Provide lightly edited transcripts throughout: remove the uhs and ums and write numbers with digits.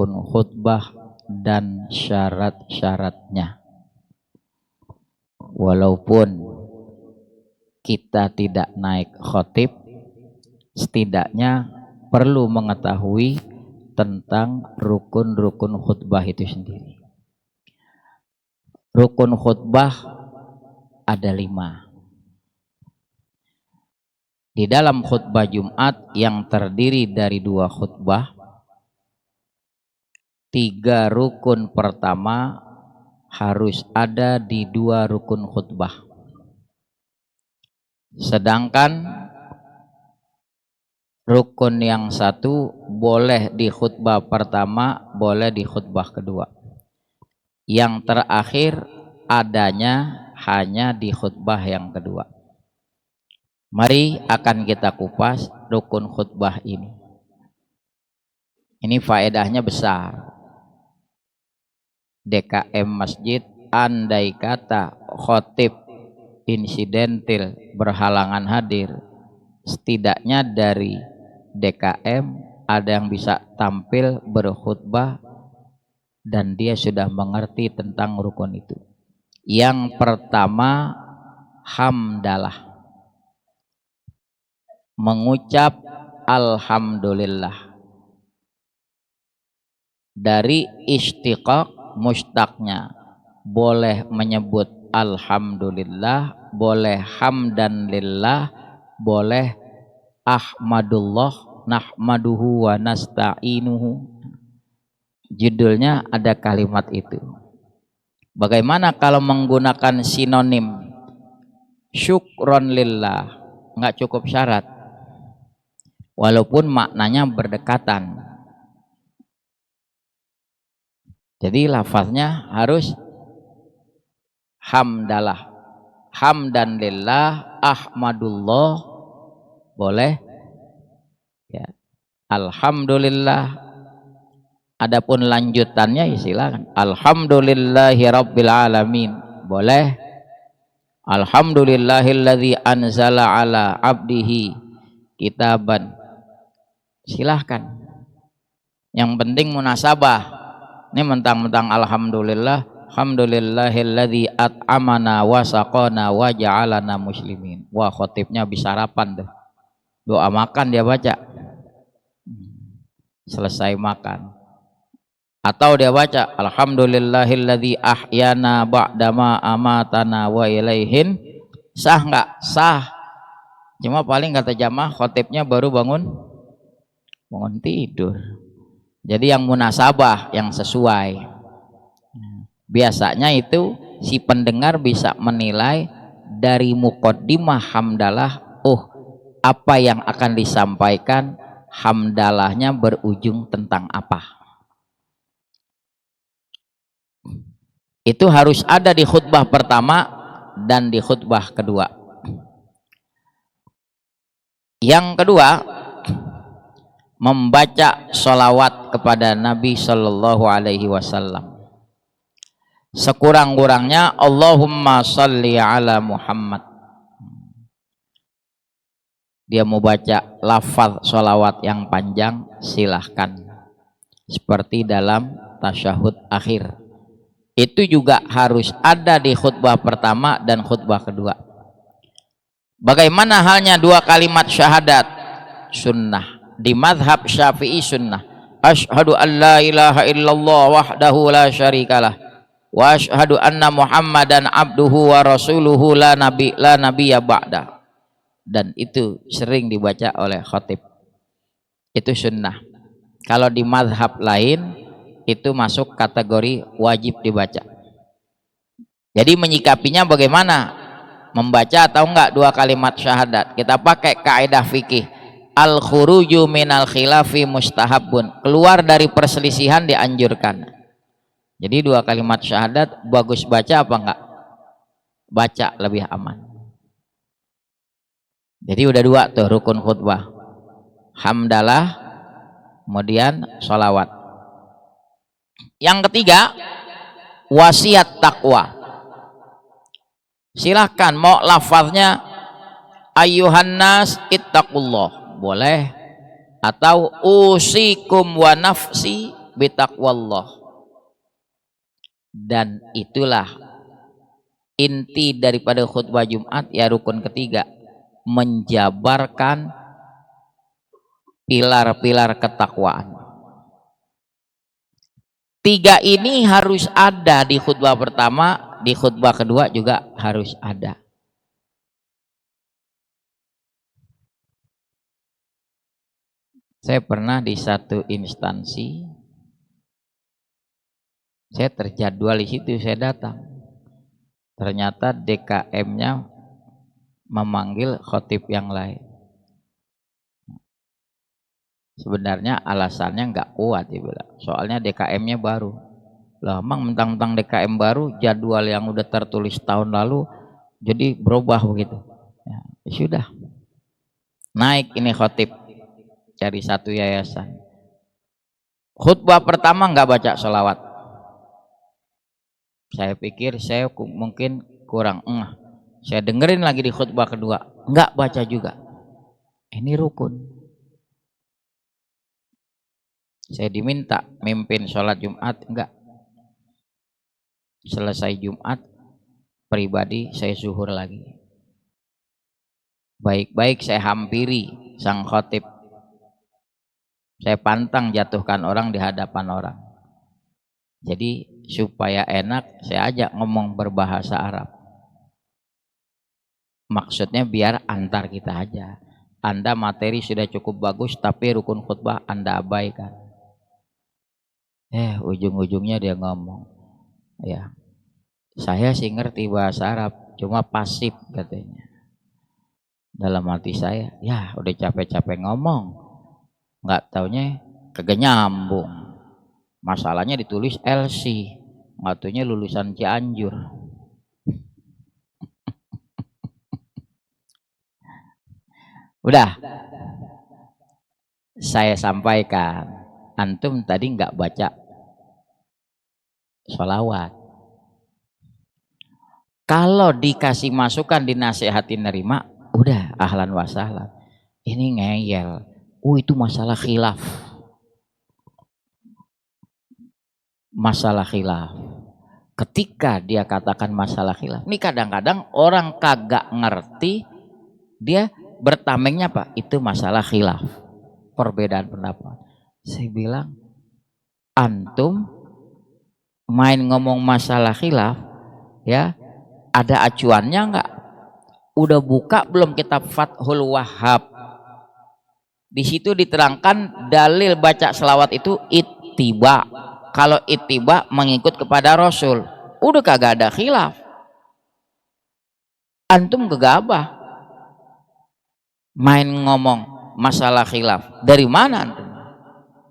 khutbah dan syarat-syaratnya. Walaupun kita tidak naik khotib, setidaknya perlu mengetahui tentang rukun-rukun khutbah itu sendiri. Rukun khutbah ada 5. Di dalam khutbah Jumat yang terdiri dari 2 khutbah, 3 rukun pertama harus ada di 2 rukun khutbah. Sedangkan rukun yang 1 boleh di khutbah pertama, boleh di khutbah kedua. Yang terakhir adanya hanya di khutbah yang kedua. Mari akan kita kupas rukun khutbah ini. Ini faedahnya besar. DKM masjid andai kata khotib insidentil berhalangan hadir, setidaknya dari DKM ada yang bisa tampil berkhutbah dan dia sudah mengerti tentang rukun itu. Yang pertama, hamdalah. Mengucap alhamdulillah. Dari istiqaq mustaqnya boleh menyebut alhamdulillah, boleh hamdan lillah, boleh ahmadullah, nahmaduhu wa nasta'inuhu. Judulnya ada kalimat itu. Bagaimana kalau menggunakan sinonim syukron lillah? Enggak cukup syarat, walaupun maknanya berdekatan. Jadi lafaznya harus hamdalah, hamdan lillah, ahmadullah, boleh ya, alhamdulillah. Adapun lanjutannya ya silakan, alhamdulillahi rabbil alamin, boleh, alhamdulillahilladzi anzala ala abdihi kitaban, silahkan. Yang penting munasabah. Ini mentang-mentang alhamdulillah, alhamdulillahilladzi at'amana wa saqana wa ja'alana muslimin. Wah, khotibnya bisa sarapan deh. Doa makan dia baca. Selesai makan. Atau dia baca alhamdulillahilladzi ahyana ba'dama amatana wa ilaihin. Sah enggak? Sah. Cuma paling kata jamaah khotibnya baru bangun tidur. Jadi yang munasabah, yang sesuai. Biasanya itu si pendengar bisa menilai dari muqaddimah hamdalah, oh apa yang akan disampaikan, hamdalahnya berujung tentang apa. Itu harus ada di khutbah pertama dan di khutbah kedua. Yang kedua, membaca sholawat kepada Nabi Sallallahu Alaihi Wasallam. Sekurang-kurangnya Allahumma salli ala Muhammad. Dia mau baca lafaz sholawat yang panjang, silahkan. Seperti dalam tasyahud akhir. Itu juga harus ada di khutbah pertama dan khutbah kedua. Bagaimana halnya 2 kalimat syahadat? Sunnah. Di mazhab Syafi'i sunnah. Asyhadu an la ilaha illallah wahdahu la syarikalah wa asyhadu anna Muhammadan abduhu wa rasuluhu la nabiyya ba'da. Dan itu sering dibaca oleh khatib. Itu sunnah. Kalau di mazhab lain itu masuk kategori wajib dibaca. Jadi menyikapinya bagaimana? Membaca atau enggak 2 kalimat syahadat? Kita pakai kaidah fikih. Al-khuruju minal khilafi mustahabun. Keluar dari perselisihan dianjurkan. Jadi 2 kalimat syahadat bagus baca apa enggak? Baca lebih aman. Jadi udah 2 tuh rukun khutbah. Hamdalah, kemudian sholawat. Yang ketiga, wasiat takwa. Silahkan mau lafaznya ayyuhan nas ittaqullah, boleh, atau usikum wa nafsi, bitaqwallah. Dan itulah inti daripada khutbah Jumat, ya rukun ketiga, menjabarkan pilar-pilar ketakwaan. Tiga ini harus ada di khutbah pertama, di khutbah kedua juga harus ada. Saya pernah di satu instansi, saya terjadwal di situ, saya datang. Ternyata DKM-nya memanggil khotib yang lain. Sebenarnya alasannya nggak kuat, dia bilang. Soalnya DKM-nya baru. Lah, emang mentang-mentang DKM baru, jadwal yang udah tertulis tahun lalu jadi berubah begitu. Ya sudah. Naik ini khotib dari satu yayasan. Khutbah pertama nggak baca sholawat. Saya pikir saya mungkin kurang saya dengerin lagi di khutbah kedua, nggak baca juga. Ini rukun. Saya diminta mimpin sholat Jumat, enggak. Selesai Jumat, pribadi saya zuhur lagi. Baik-baik saya hampiri sang khotib. Saya pantang jatuhkan orang di hadapan orang. Jadi supaya enak, saya ajak ngomong berbahasa Arab. Maksudnya biar antar kita aja. Anda materi sudah cukup bagus, tapi rukun khutbah Anda abaikan. Ujung-ujungnya dia ngomong, ya saya sih ngerti bahasa Arab, cuma pasif katanya. Dalam hati saya, ya udah capek-capek ngomong, nggak taunya kagak nyambung. Masalahnya ditulis LC, nggak taunya lulusan Cianjur. Udah saya sampaikan, antum tadi nggak baca sholawat. Kalau dikasih masukan, dinasihatin, nerima, udah ahlan wa sahlan. Ini ngeyel, itu masalah khilaf. Masalah khilaf. Ketika dia katakan masalah khilaf, ini kadang-kadang orang kagak ngerti, dia bertamengnya apa? Itu masalah khilaf, perbedaan pendapat. Saya bilang, antum main ngomong masalah khilaf, ya ada acuannya enggak? Udah buka belum kitab Fathul Wahhab? Di situ diterangkan dalil baca selawat itu ittiba. Kalau ittiba mengikut kepada Rasul, udah kagak ada khilaf. Antum gegabah main ngomong masalah khilaf. Dari mana antum?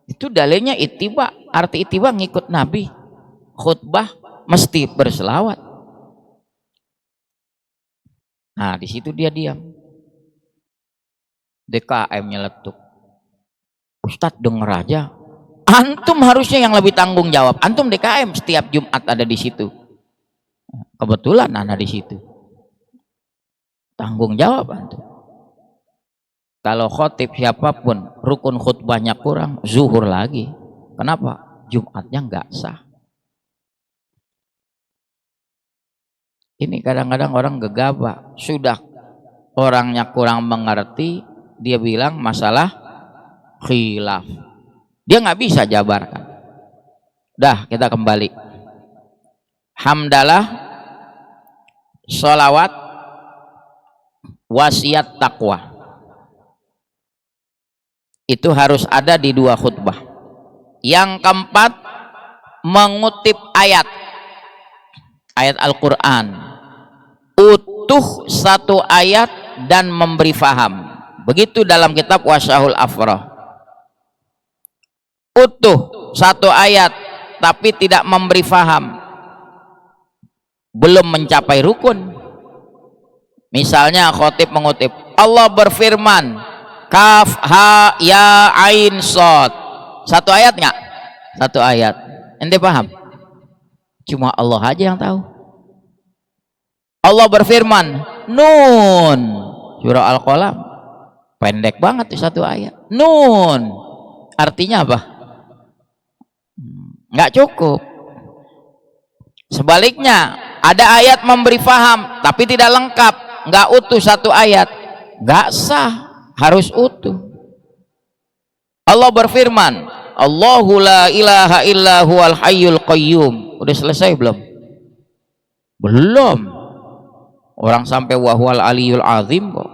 Itu dalilnya ittiba. Arti ittiba ngikut Nabi. Khutbah mesti berselawat. Nah, di situ dia diam. DKM-nya letuk. Ustadz denger aja. Antum harusnya yang lebih tanggung jawab. Antum DKM setiap Jumat ada di situ. Kebetulan ada di situ. Tanggung jawab antum. Kalau khotib siapapun rukun khutbahnya kurang, zuhur lagi. Kenapa? Jumatnya nggak sah. Ini kadang-kadang orang gegabah, sudah orangnya kurang mengerti, dia bilang masalah khilaf. Dia nggak bisa jabarkan. Dah, kita kembali. Hamdalah, sholawat, wasiat takwa. Itu harus ada di dua khutbah. Yang keempat, mengutip ayat Al-Quran. Utuh satu ayat dan memberi faham. Begitu dalam kitab Wasyahul Afrah. Utuh satu ayat tapi tidak memberi faham, belum mencapai rukun. Misalnya khotib mengutip, Allah berfirman, kaf ha ya ain shad. Satu ayat nggak? Satu ayat. Ente paham? Cuma Allah aja yang tahu. Allah berfirman, Nun, surah Al-Qalam, pendek banget tuh satu ayat. Nun, artinya apa? nggak cukup. Sebaliknya, ada ayat memberi faham tapi tidak lengkap, nggak utuh satu ayat, nggak sah, harus utuh. Allah berfirman, Allahu la ilaha illa huwal hayyul qayyum. Udah selesai belum? Belum. Orang sampai wahwal aliyul azim kok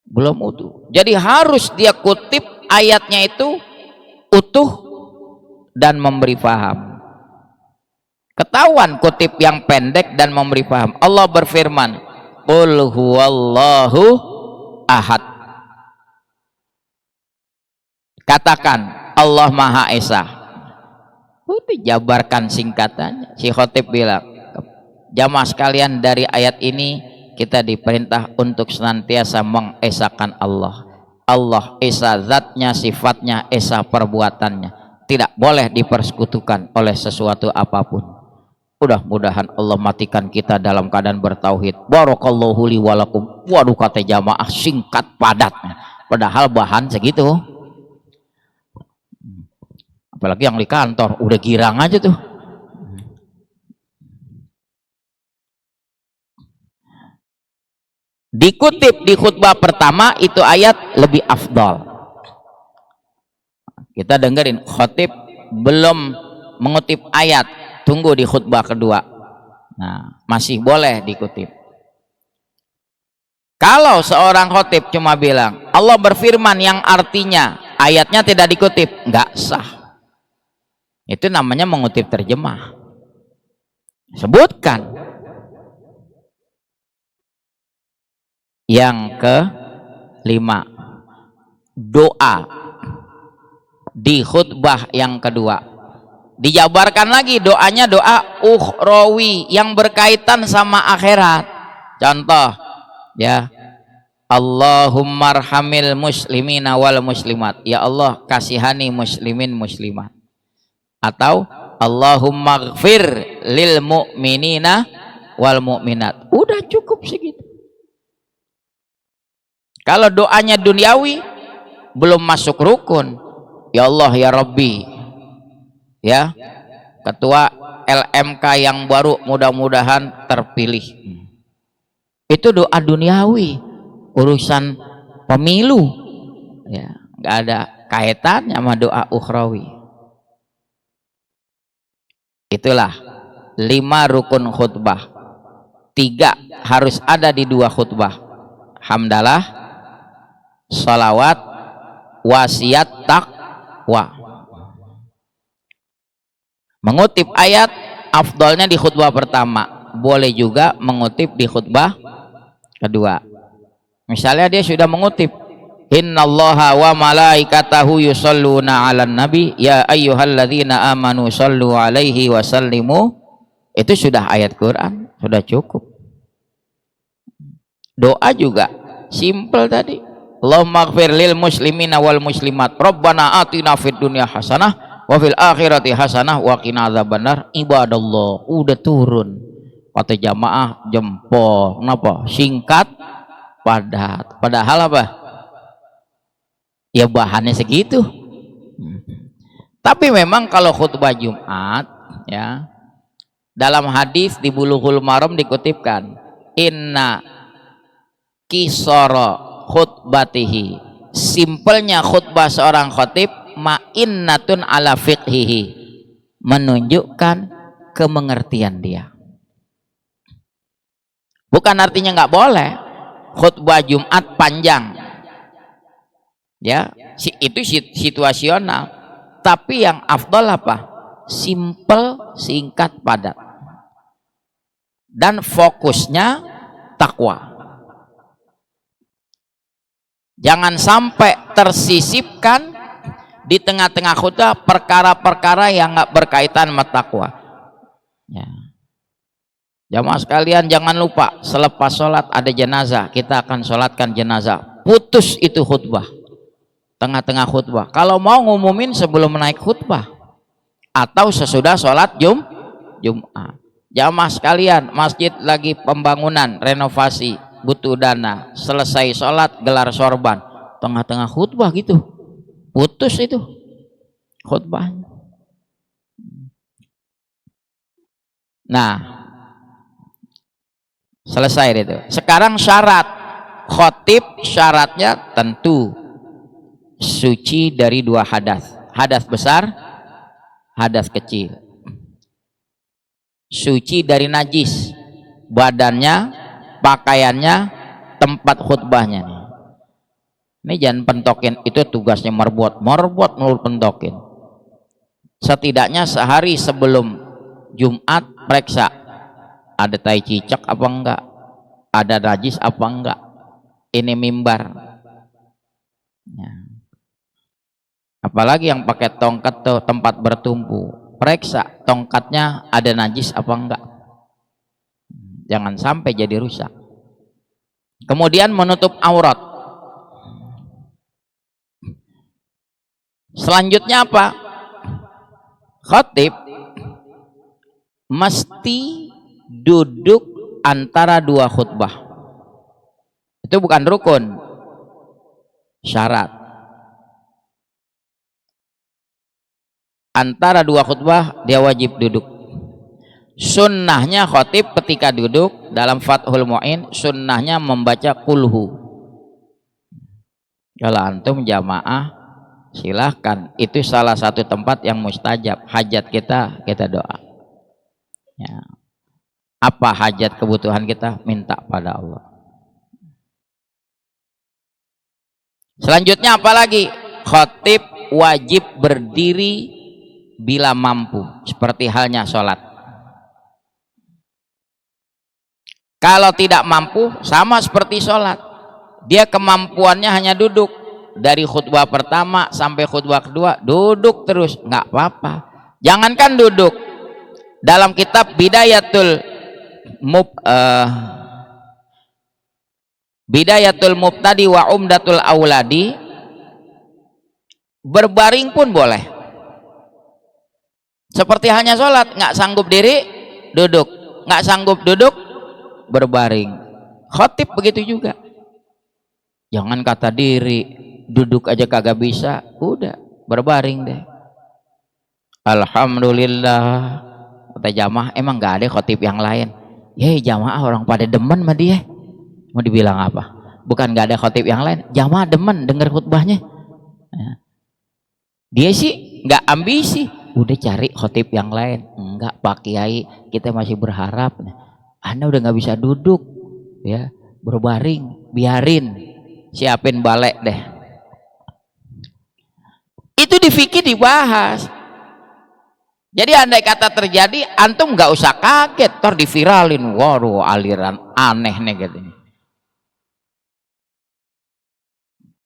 belum utuh. Jadi harus dia kutip ayatnya itu utuh dan memberi paham. Ketahuan kutip yang pendek dan memberi paham. Allah berfirman, qul huwallahu ahad. Katakan Allah Maha Esa. Udah jabarkan singkatannya. Si khotib bilang, jamaah sekalian, dari ayat ini kita diperintah untuk senantiasa mengesakan Allah. Allah esa zatnya, sifatnya, esa perbuatannya, tidak boleh dipersekutukan oleh sesuatu apapun. Mudah-mudahan Allah matikan kita dalam keadaan bertauhid. Barakallahu li walakum. Waduh, kata jamaah singkat padat, padahal bahan segitu. Apalagi yang di kantor udah girang aja tuh. Dikutip di khutbah pertama itu ayat lebih afdal. Kita dengerin, khotib belum mengutip ayat, tunggu di khutbah kedua. Nah, masih boleh dikutip. Kalau seorang khotib cuma bilang Allah berfirman yang artinya ayatnya tidak dikutip, nggak sah. Itu namanya mengutip terjemah. Sebutkan. Yang kelima, doa di khutbah yang kedua. Dijabarkan lagi doanya, doa ukhrawi yang berkaitan sama akhirat. Contoh ya, Allahumma arhamil muslimina wal muslimat. Ya Allah, kasihani muslimin muslimat. Atau Allahumma gfir lil mu'minina wal mu'minat. Udah cukup segitu. Kalau doanya duniawi belum masuk rukun. Ya Allah ya Rabbi, ya ketua LMK yang baru mudah-mudahan terpilih. Itu doa duniawi, urusan pemilu, ya nggak ada kaitannya sama doa ukhrawi. Itulah 5 rukun khutbah. 3 harus ada di 2 khutbah. Hamdalah, salawat, wasiat, takwa. Mengutip ayat afdolnya di khutbah pertama, boleh juga mengutip di khutbah kedua. Misalnya dia sudah mengutip innallaha wa malaikatahu yusholluna 'alan nabi ya ayyuhalladzina amanu shollu 'alaihi wa sallimu. Itu sudah ayat Quran, sudah cukup. Doa juga simple tadi. Allahumma ighfir lil muslimina wal muslimat. Rabbana atina fid dunya hasanah wa fil akhirati hasanah wa qina adzabannar. Ibadallah, udah turun. Kata jamaah jempol. Kenapa? Singkat, padat. Padahal apa? Ya bahannya segitu. Tapi memang kalau khutbah Jumat, ya, dalam hadis di Bulughul Maram dikutipkan, inna kisara khutbatihi, simpelnya khutbah seorang khatib, ma'innatun ala fiqhihi, menunjukkan kemengertian dia. Bukan artinya nggak boleh khutbah Jumat panjang, ya itu situasional. Tapi yang afdal apa? Simple, singkat, padat, dan fokusnya takwa. Jangan sampai tersisipkan di tengah-tengah khutbah perkara-perkara yang nggak berkaitan sama takwa. Ya. Jamaah sekalian, jangan lupa selepas sholat ada jenazah, kita akan sholatkan jenazah. Putus itu khutbah, tengah-tengah khutbah. Kalau mau ngumumin sebelum naik khutbah atau sesudah sholat Jumat. Jamaah sekalian, masjid lagi pembangunan, renovasi, butuh dana, selesai sholat gelar sorban, tengah-tengah khutbah gitu, putus itu. khutbah. Nah, selesai itu. Sekarang syarat khotib, syaratnya tentu suci dari 2 hadas. Hadas besar, hadas kecil. Suci dari najis, badannya, pakaiannya, tempat khutbahnya. Ini jangan pentokin, itu tugasnya merbot melulu pentokin. Setidaknya sehari sebelum Jumat periksa, ada tai cicak apa enggak, ada najis apa enggak, ini mimbar ya. Apalagi yang pakai tongkat tuh, tempat bertumpu, periksa tongkatnya ada najis apa enggak, jangan sampai jadi rusak. Kemudian menutup aurat. Selanjutnya apa? Khatib mesti duduk antara 2 khutbah. Itu bukan rukun, syarat. Antara 2 khutbah dia wajib duduk. Sunnahnya khatib ketika duduk dalam Fathul Mu'in, sunnahnya membaca kulhu. Kalau antum jamaah silahkan, itu salah satu tempat yang mustajab. Hajat kita doa ya. Apa hajat kebutuhan kita, minta pada Allah. Selanjutnya apa lagi? Khatib wajib berdiri bila mampu, seperti halnya sholat. Kalau tidak mampu, sama seperti sholat, dia kemampuannya hanya duduk. Dari khutbah pertama sampai khutbah kedua duduk terus, nggak apa-apa. Jangankan duduk, dalam kitab Bidayatul Mubtadi wa Umdatul Auladi, berbaring pun boleh. Seperti hanya sholat, nggak sanggup diri duduk, nggak sanggup duduk berbaring. Khatib begitu juga. Jangan kata diri, duduk aja kagak bisa, udah berbaring deh. Alhamdulillah, kata jamaah, emang gak ada khotib yang lain. Jamaah orang pada demen sama dia, mau dibilang apa? Bukan gak ada khotib yang lain, jamaah demen denger khutbahnya. Dia sih gak ambisi, udah cari khotib yang lain. Enggak, Pak Kiai, kita masih berharap. Anda udah gak bisa duduk ya, berbaring, biarin, siapin balik deh. Itu di fikih dibahas. Jadi andai kata terjadi, antum nggak usah kaget, tor diviralin, waduh aliran aneh nih gitu.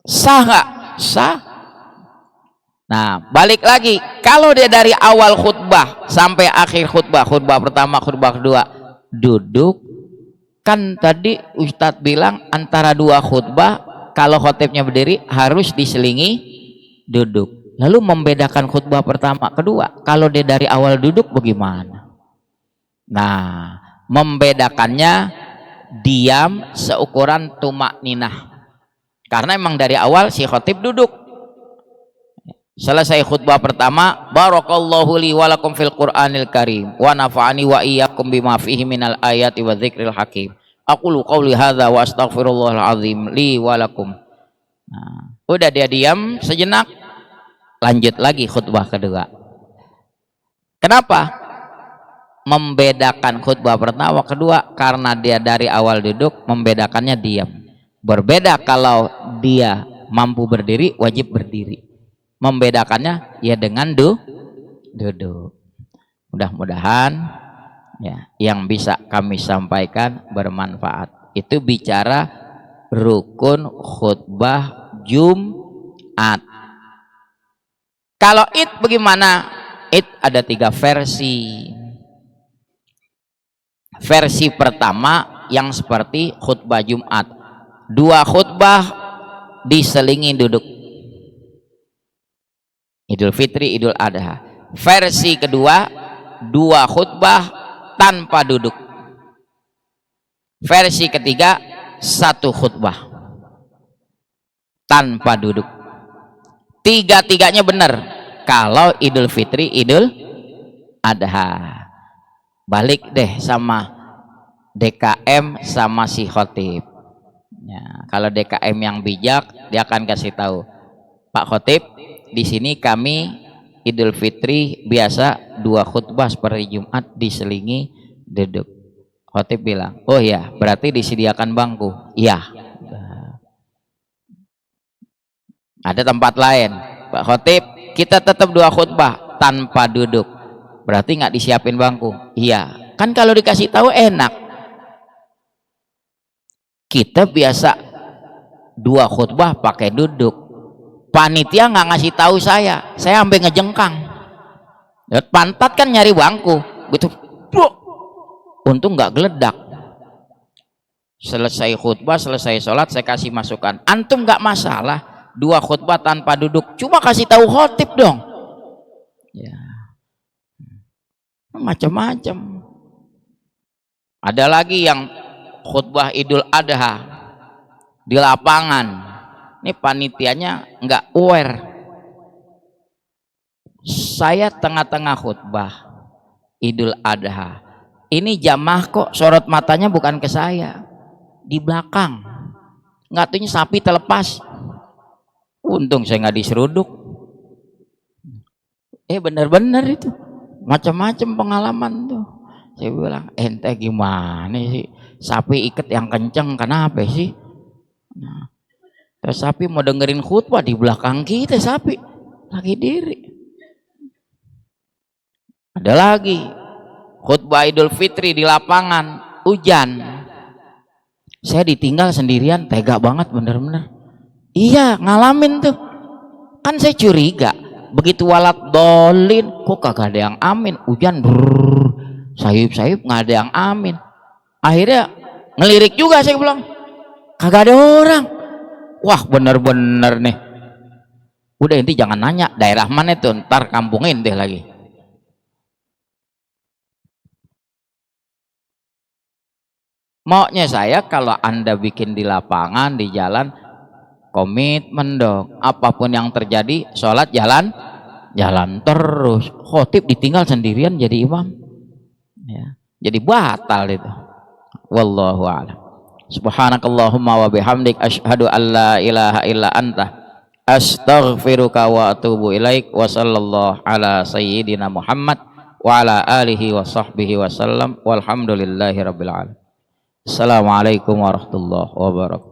Sah nggak? Sah. Nah, balik lagi, kalau dia dari awal khutbah sampai akhir khutbah, khutbah pertama, khutbah kedua, duduk, kan tadi Ustadz bilang antara 2 khutbah, kalau khotibnya berdiri harus diselingi duduk. Lalu membedakan khutbah pertama kedua, kalau dia dari awal duduk bagaimana? Nah, membedakannya diam seukuran tumak ninah, karena emang dari awal si khotib duduk. Selesai khutbah pertama, barakallahu li walakum fil Qur'anil Karim wa nafa'ani wa iyyakum bima fihi minal ayati wa dzikril hakim. Aqulu qauli hadza wa astaghfirullahal azim li walakum. Nah, udah dia diam sejenak, lanjut lagi khutbah kedua. Kenapa membedakan khutbah pertama kedua? Karena dia dari awal duduk, membedakannya diam. Berbeda kalau dia mampu berdiri, wajib berdiri. Membedakannya ya dengan duduk. Mudah-mudahan ya yang bisa kami sampaikan bermanfaat. Itu bicara rukun khutbah Jumat. Kalau Id bagaimana? Id ada 3 versi. Versi pertama yang seperti khutbah Jumat, 2 khutbah diselingi duduk. Idul Fitri, Idul Adha. Versi kedua, 2 khutbah tanpa duduk. Versi ketiga, 1 khutbah tanpa duduk. 3-tiganya benar. kalau Idul Fitri, Idul Adha. Balik deh sama DKM sama si khotib. Ya, kalau DKM yang bijak, dia akan kasih tahu, Pak Khotib, di sini kami Idul Fitri biasa 2 khutbah seperti Jumat diselingi duduk. Khotib bilang, oh ya, berarti disediakan bangku. Iya. Ada tempat lain, Pak Khotib, kita tetap 2 khutbah tanpa duduk. Berarti nggak disiapin bangku. Iya. Kan kalau dikasih tahu enak. Kita biasa 2 khutbah pakai duduk. Panitia nggak ngasih tahu saya sampai ngejengkang. Lihat pantat kan nyari bangku, gitu. Untung nggak geledak. Selesai khutbah, selesai sholat, saya kasih masukan. Antum nggak masalah 2 khutbah tanpa duduk, cuma kasih tahu khotib dong. Ya, macam-macam. Ada lagi yang khutbah Idul Adha di lapangan, ini panitianya nggak aware. Saya tengah-tengah khutbah Idul Adha, ini jamaah kok sorot matanya bukan ke saya, di belakang. Nggak taunya sapi terlepas. Untung saya nggak diseruduk. Bener-bener itu macam-macam pengalaman tuh. Saya bilang, ente gimana sih, sapi ikat yang kenceng kenapa sih? Nah, terus sapi mau dengerin khutbah di belakang kita, sapi lagi diri. Ada lagi khutbah Idul Fitri di lapangan, hujan. Saya ditinggal sendirian, tega banget bener-bener. Iya, ngalamin tuh. Kan saya curiga, begitu walat dolin, kok kagak ada yang amin. Hujan sayup-sayup nggak ada yang amin. Akhirnya ngelirik juga, saya bilang kagak ada orang. Wah, bener-bener nih. Udah, inti jangan nanya daerah mana itu, ntar kampungin deh lagi. Maunya saya kalau Anda bikin di lapangan, di jalan, komitmen dong. Apapun yang terjadi, sholat jalan terus. Khotib ditinggal sendirian jadi imam. Ya, jadi batal itu. Wallahu a'lam. Subhanakallahumma wa bihamdik, asyhadu an la ilaha illa anta, astaghfiruka wa atubu ilaik. Wa sallallahu ala sayyidina Muhammad wa ala alihi wa sahbihi wasallam. Walhamdulillahi rabbil alamin. Assalamualaikum warahmatullahi wabarakatuh.